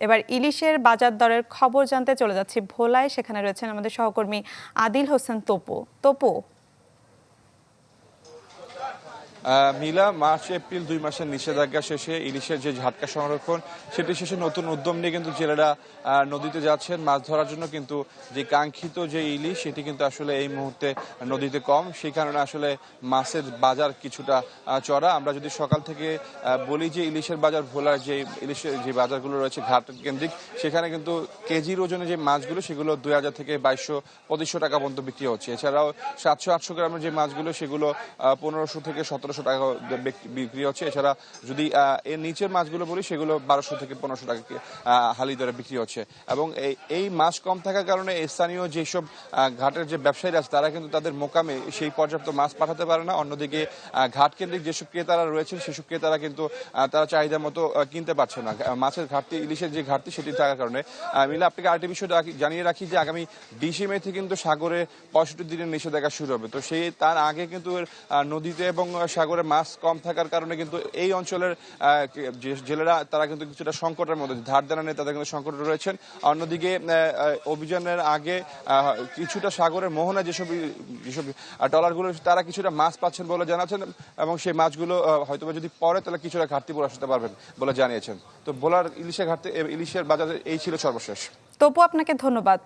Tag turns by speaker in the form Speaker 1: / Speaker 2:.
Speaker 1: এবার ইলিশের বাজার দরের খবর জানতে চলে যাচ্ছি ভোলায়। সেখানে রয়েছেন আমাদের সহকর্মী আদিল হোসেন তপু।
Speaker 2: মিলা মার্চ এপ্রিল 2 মাসের নিষেধাজ্ঞা শেষে ইলিশের যে ঝাটকা সংরক্ষণ সেটি শেষে নতুন উদ্যম নিয়ে কিন্তু জেলেরা নদীতে যাচ্ছেন মাছ ধরার জন্য। কিন্তু যে কাঙ্ক্ষিত যে ইলিশ সেটি কিন্তু আসলে এই মুহূর্তে নদীতে কম, সেই কারণে আসলে মাছের বাজার কিছুটা চড়া। আমরা যদি সকাল থেকে বলি যে ইলিশের বাজার ভোলার যে ইলিশের যে বাজারগুলো রয়েছে ঘাট কেন্দ্রিক, সেখানে কিন্তু কেজির ওজনে যে মাছগুলো সেগুলো 2000 থেকে 2200-2500 টাকা পর্যন্ত বিক্রি হচ্ছে। এছাড়াও 700-800 গ্রামের যে মাছগুলো সেগুলো 1500 থেকে 1700 টাকা বিক্রি হচ্ছে। এছাড়া যদি এর নিচের মাছগুলো বলি সেগুলো 1200 থেকে 1500 টাকা হালি দরে বিক্রি হচ্ছে। এবং এই মাছ কম থাকার কারণে স্থানীয় যেসব ঘাটের যে ব্যবসায়ীরা আছে তারা কিন্তু তাদের মোকামে সেই পর্যাপ্ত মাছ পাঠাতে পারে না। অন্যদিকে ঘাট কেন্দ্রিক যেসব ক্রেতারা রয়েছেন সেসব ক্রেতারা কিন্তু তারা চাহিদা মতো কিনতে পারছে না। মাছের ঘাটতি, ইলিশের যে ঘাটতি সেটি থাকার কারণে মিলে আপনাকে আরেকটি বিষয় জানিয়ে রাখি যে আগামী 20 মে থেকে কিন্তু সাগরে 65 দিনের নিষেধাজ্ঞা শুরু হবে। তো তার আগে কিন্তু নদীতে এবং সাগরে মাছ কম থাকার কারণে কিন্তু এই অঞ্চলের জেলেরা তারা কিন্তু কিছুটা সংকটের মধ্যে, ধার দেনা নিয়ে তাদের কিন্তু সংকটে রয়েছেন। অন্যদিকে অভিযানের আগে কিছুটা সাগরের মোহনা যেসব ট্রলারগুলো তারা কিছুটা মাছ পাচ্ছেন বলে জানাচ্ছেন এবং সেই মাছগুলো হয়তো যদি পরে তাহলে কিছুটা ঘাটতি পূরণ আসতে পারবেন বলে জানিয়েছেন। তো ভোলার ইলিশের বাজারে এই ছিল সর্বশেষ।
Speaker 1: তপু, আপনাকে ধন্যবাদ।